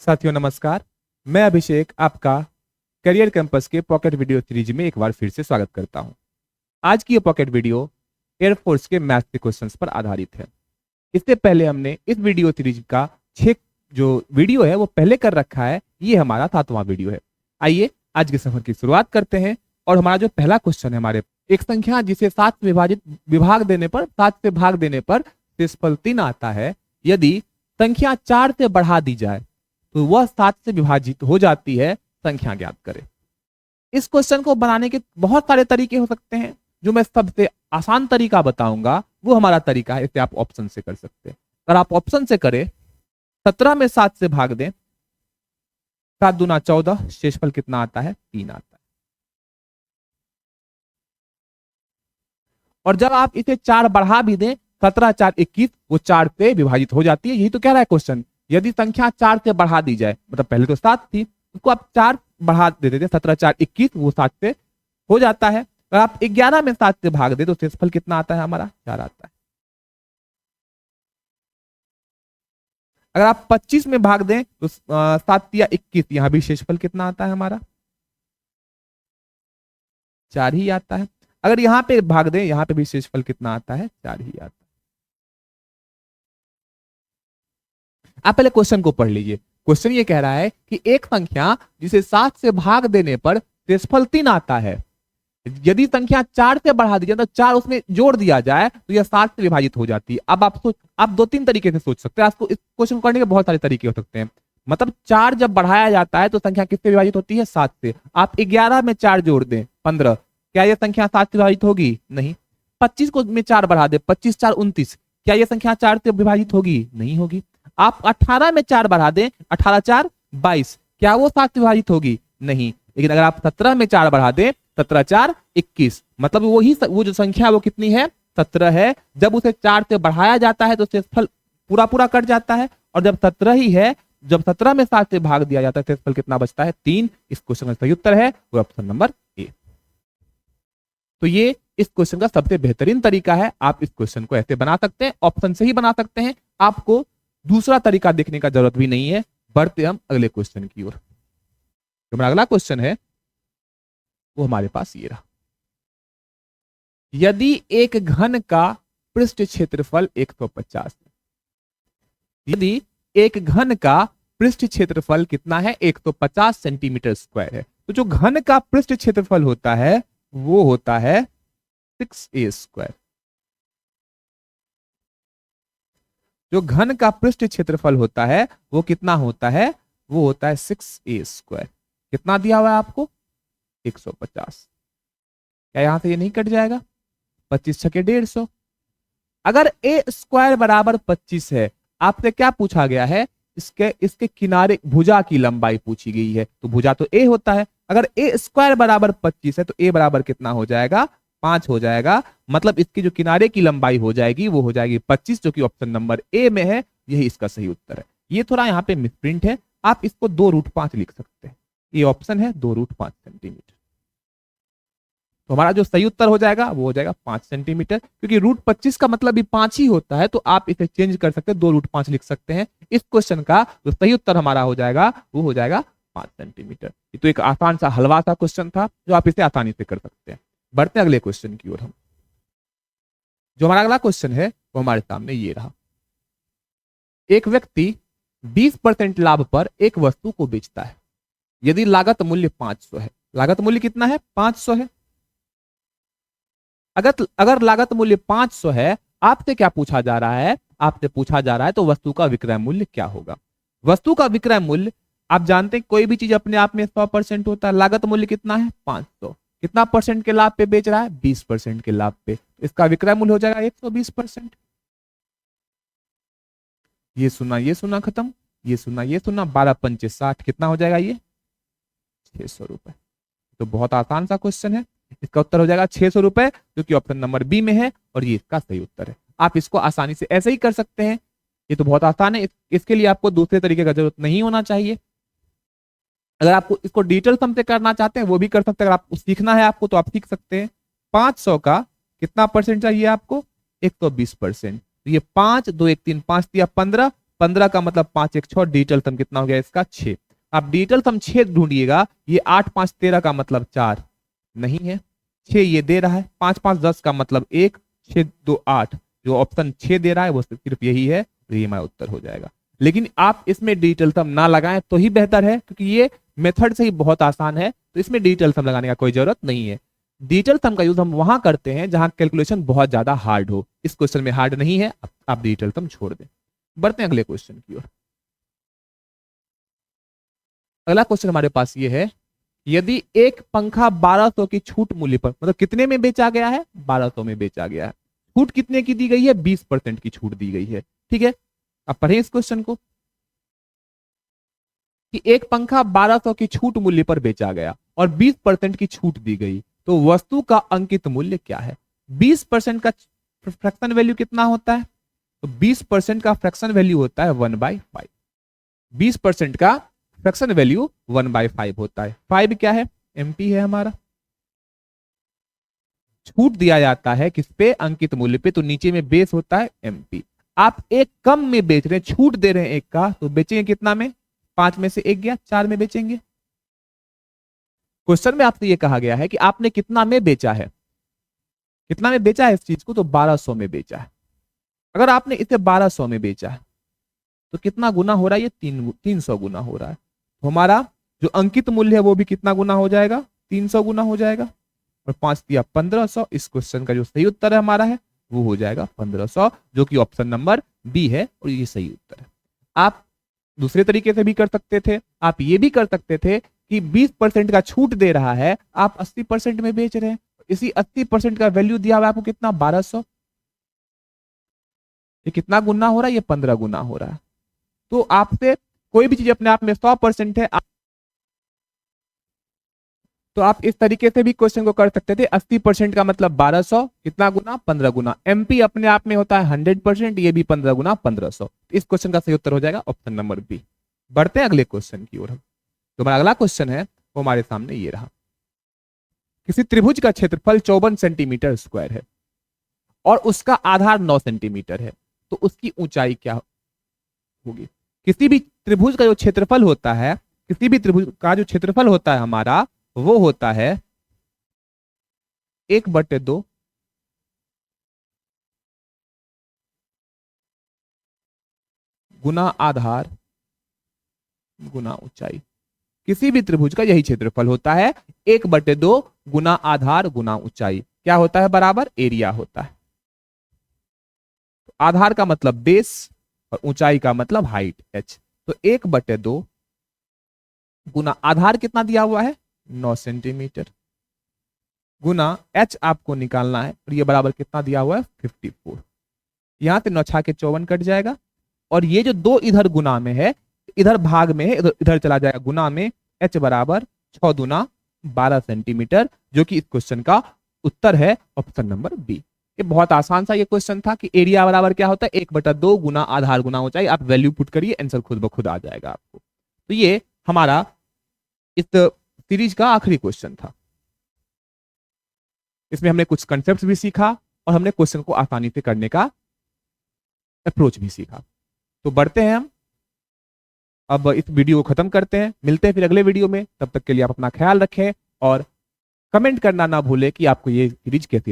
साथियों नमस्कार। मैं अभिषेक आपका करियर कैंपस के पॉकेट वीडियो सीरीज में एक बार फिर से स्वागत करता हूं। आज की ये पॉकेट वीडियो एयरफोर्स के मैथ के क्वेश्चंस पर आधारित है। इससे पहले हमने इस वीडियो सीरीज का 6 जो वीडियो है वो पहले कर रखा है। ये हमारा 7वां वीडियो है। आइए आज के सफर की शुरुआत करते हैं। और हमारा जो पहला क्वेश्चन है, हमारे एक संख्या जिसे 7 से भाग देने पर शेषफल 3 आता है, यदि संख्या 4 से बढ़ा दी जाए तो वह 7 से विभाजित हो जाती है, संख्या ज्ञात करें। इस क्वेश्चन को बनाने के बहुत सारे तरीके हो सकते हैं। जो मैं सबसे आसान तरीका बताऊंगा वो हमारा तरीका है। इसे आप ऑप्शन से कर सकते हैं। अगर आप ऑप्शन से करें, 17 में 7 से भाग दें, 7 दूना 14, शेषफल कितना आता है? 3 आता है। और जब आप इसे 4 बढ़ा भी दें, 17 4 21, वो 4 से विभाजित हो जाती है। यही तो कह रहा है क्वेश्चन। यदि संख्या 4 से बढ़ा दी जाए, मतलब पहले तो 7 थी, उसको आप 4 बढ़ा देते थे, 17 4 21, वो 7 से हो जाता है। अगर आप 11 में 7 से भाग दे तो शेषफल कितना आता है? हमारा 4 आता है। अगर आप 25 में भाग दें तो 7 या 21, यहां भी शेषफल कितना आता है? हमारा 4 ही आता है। अगर यहां पे भाग दें, यहां पे भी शेषफल कितना आता है? 4 ही आता है। आप पहले क्वेश्चन को पढ़ लीजिए। क्वेश्चन ये कह रहा है कि एक संख्या जिसे 7 से भाग देने पर शेषफल 3 आता है, यदि संख्या 4 से बढ़ा दी जाए तो 4 उसमें जोड़ दिया जाए तो यह 7 से विभाजित हो जाती है। अब आप 2-3 तरीके से सोच सकते हैं। आपको इस क्वेश्चन को करने के बहुत सारे तरीके हो सकते हैं। मतलब 4 जब बढ़ाया जाता है तो संख्या किससे विभाजित होती है? 7 से। आप 11 में 4 जोड़ दें, 15, क्या यह संख्या 7 से विभाजित होगी? नहीं। 25 को में 4 बढ़ा दे, 25 4 29, क्या यह संख्या 4 से विभाजित होगी? नहीं होगी। आप 18 में 4 बढ़ा दें, 18 4 22, क्या वो 7 से विभाजित होगी? नहीं। लेकिन अगर आप 17 में 4 बढ़ा दें, 17 4 21, मतलब वो जो संख्या वो कितनी है? 17 है। जब उसे 4 से बढ़ाया जाता है तो शेषफल पूरा पूरा कट जाता है। और जब 17 ही है, जब 17 में 7 से भाग दिया जाता है, शेषफल कितना बचता है? 3। इस क्वेश्चन का सही उत्तर है वो ऑप्शन नंबर ए। तो ये इस क्वेश्चन का सबसे बेहतरीन तरीका है। आप इस क्वेश्चन को ऐसे बना सकते हैं, ऑप्शन से ही बना सकते हैं। आपको दूसरा तरीका देखने का जरूरत भी नहीं है। बढ़ते हम अगले क्वेश्चन की ओर। जो हमारा अगला क्वेश्चन है वो हमारे पास ये रहा। यदि एक घन का पृष्ठ क्षेत्रफल 150 है, यदि एक घन का पृष्ठ क्षेत्रफल कितना है? 150 सेंटीमीटर स्क्वायर है। तो जो घन का पृष्ठ क्षेत्रफल होता है वो होता है 6a²। जो घन का पृष्ठ क्षेत्रफल होता है वो कितना होता है? वो होता है 6a²। कितना दिया हुआ है आपको? 150। क्या यहां से ये नहीं कट जाएगा? 25 छके 150। अगर a² बराबर 25 है, आपसे क्या पूछा गया है? इसके किनारे भुजा की लंबाई पूछी गई है। तो भुजा तो a होता है। अगर a² बराबर 25 है तो a बराबर कितना हो जाएगा? 5 हो जाएगा। मतलब इसकी जो किनारे की लंबाई हो जाएगी वो हो जाएगी 25, जो कि ऑप्शन नंबर ए में है। यही इसका सही उत्तर है। ये थोड़ा यहाँ पे मिसप्रिंट है, आप इसको 2√5 लिख सकते हैं। ये ऑप्शन है 2√5 सेंटीमीटर। तो हमारा जो सही उत्तर हो जाएगा वो हो जाएगा 5 सेंटीमीटर, क्योंकि √25 का मतलब भी 5 ही होता है। तो आप इसे चेंज कर सकते हैं, 2√5 लिख सकते हैं। इस क्वेश्चन का जो सही उत्तर हमारा हो जाएगा वो हो जाएगा 5 सेंटीमीटर। ये तो एक आसान सा हलवा सा क्वेश्चन था जो आप इसे आसानी से कर सकते हैं। बढ़ते हैं अगले क्वेश्चन की ओर हम। जो हमारा अगला क्वेश्चन है वो हमारे सामने ये रहा। एक व्यक्ति 20% लाभ पर एक वस्तु को बेचता है, यदि लागत मूल्य 500 है। लागत मूल्य कितना है? 500 है। अगर लागत मूल्य 500 है, आपसे क्या पूछा जा रहा है? आपसे पूछा जा रहा है तो वस्तु का विक्रय मूल्य क्या होगा? वस्तु का विक्रय मूल्य, आप जानते हैं कोई भी चीज अपने आप में 100% होता है। लागत मूल्य कितना है? 500। कितना परसेंट के लाभ पे बेच रहा है? 20% के लाभ पे। इसका विक्रय मूल्य हो जाएगा 120%। ये सुना खत्म, ये सुना 12 पंचे 60, कितना हो जाएगा? ये 600 रुपए। तो बहुत आसान सा क्वेश्चन है। इसका उत्तर हो जाएगा 600 रुपए, जो कि ऑप्शन नंबर बी में है। और ये इसका सही उत्तर है। आप इसको आसानी से ऐसे ही कर सकते हैं। ये तो बहुत आसान है। इसके लिए आपको दूसरे तरीके का जरूरत नहीं होना चाहिए। अगर आपको इसको डिजिटल सम से करना चाहते हैं वो भी कर सकते हैं। अगर आपको सीखना है आपको तो आप सीख सकते हैं। 500 का कितना परसेंट चाहिए आपको? 120%। तो ये 5 2 1 3 5 दिया 15, 15 का मतलब 5 1 6, डिजिटल सम कितना हो गया इसका 6। आप डिजिटल सम 6 ढूंढिएगा, ये 8 5 13 का मतलब 4 नहीं है, 6 ये दे रहा है, 5 5 10 का मतलब 1, 6 2 8, जो ऑप्शन 6 दे रहा है वो सिर्फ यही है, तो ये हमारा उत्तर हो जाएगा। लेकिन आप इसमें डिजिटल सम ना लगाएं तो ही बेहतर है, क्योंकि ये मेथड से ही बहुत आसान है, तो इसमें डिजिटल सम लगाने का कोई जरूरत नहीं है। डिजिटल सम का यूज हम वहां करते हैं जहां कैलकुलेशन बहुत ज्यादा हार्ड हो। इस क्वेश्चन में हार्ड नहीं है, आप डिजिटल सम छोड़ दें। बढ़ते हैं अगले क्वेश्चन की ओर। अगला क्वेश्चन हमारे पास ये है, यदि एक पंखा 1200 की छूट मूल्य पर, मतलब कितने में बेचा गया है, 1200 में बेचा गया है, छूट कितने की दी गई है, 20% की छूट दी गई है। ठीक है, अब पढ़ें इस क्वेश्चन को कि एक पंखा 1200 की छूट मूल्य पर बेचा गया और 20% की छूट दी गई, तो वस्तु का अंकित मूल्य क्या है। 20% का फ्रैक्शन वैल्यू कितना होता है, तो 20% का फ्रैक्शन वैल्यू होता है 1/5। 20% का फ्रैक्शन वैल्यू 1/5 होता है। 5 क्या है, एमपी है हमारा। छूट दिया जाता है किस पे, अंकित मूल्य पे, तो नीचे में बेस होता है एमपी। आप एक कम में बेच रहे हैं, छूट दे रहे हैं एक का, तो बेचेंगे कितना में, 5 में से 1 गया, 4 में बेचेंगे। क्वेश्चन में आपसे यह कहा गया है कि आपने कितना में बेचा है, कितना में बेचा है इस चीज को, तो 1200 में बेचा है। अगर आपने इसे 1200 में बेचा है तो कितना गुना हो रहा है, ये 300 गुना हो रहा है। तो हमारा जो अंकित मूल्य है वो भी कितना गुना हो जाएगा, 300 गुना हो जाएगा। और 5 दिया 1500, इस क्वेश्चन का जो सही उत्तर है हमारा है वो हो जाएगा 1500, जो कि ऑप्शन नंबर बी है, और ये सही उत्तर है। आप दूसरे तरीके से भी कर सकते थे, आप ये भी कर सकते थे कि 20% का छूट दे रहा है, आप 80% में बेच रहे हैं, इसी 80% का वैल्यू दिया हुआ है आपको कितना, 1200, ये कितना गुना हो रहा है, ये 15 गुना हो रहा है। तो आपसे कोई भी चीज अपने आप में 100% है, तो आप इस तरीके से भी क्वेश्चन को कर सकते थे। 80% का मतलब 1200, कितना गुना, 15 गुना। एमपी अपने आप में होता है 100%, ये भी 15 गुना 1500। इस क्वेश्चन का सही उत्तर हो जाएगा ऑप्शन नंबर बी। बढ़ते हैं अगले क्वेश्चन की ओर। तो हमारा अगला क्वेश्चन है वो हमारे सामने ये रहा। किसी त्रिभुज का क्षेत्रफल 54 सेंटीमीटर स्क्वायर है और उसका आधार 9 सेंटीमीटर है, तो उसकी ऊंचाई क्या होगी। किसी भी त्रिभुज का जो क्षेत्रफल होता है, किसी भी त्रिभुज का जो क्षेत्रफल होता है हमारा, वो होता है 1/2 गुना आधार गुना ऊंचाई। किसी भी त्रिभुज का यही क्षेत्रफल होता है, 1/2 गुना आधार गुना ऊंचाई। क्या होता है, बराबर एरिया होता है। आधार का मतलब बेस और ऊंचाई का मतलब हाइट h। तो 1/2 गुना आधार कितना दिया हुआ है, 9 सेंटीमीटर, गुना h आपको निकालना है, और ये बराबर कितना दिया हुआ है, 54। यहां से 9 छाके 54 कट जाएगा, और ये जो 2 इधर गुना में है, इधर भाग में है, इधर चला जाएगा गुना में। h बराबर 6 दूना 12 सेंटीमीटर, जो कि इस क्वेश्चन का उत्तर है ऑप्शन नंबर बी। ये बहुत आसान सा ये क्वेश्चन था कि एरिया बराबर क्या होता है, 1/2 गुना आधार गुना ऊंचाई। आप वैल्यू पुट करिए, आंसर खुद ब खुद आ जाएगा आपको। तो ये हमारा इस सीरीज का आखिरी क्वेश्चन था। इसमें हमने कुछ कंसेप्ट भी सीखा और हमने क्वेश्चन को आसानी से करने का अप्रोच भी सीखा। तो बढ़ते हैं हम, अब इस वीडियो को खत्म करते हैं। मिलते हैं फिर अगले वीडियो में, तब तक के लिए आप अपना ख्याल रखें और कमेंट करना ना भूलें कि आपको ये सीरीज कैसी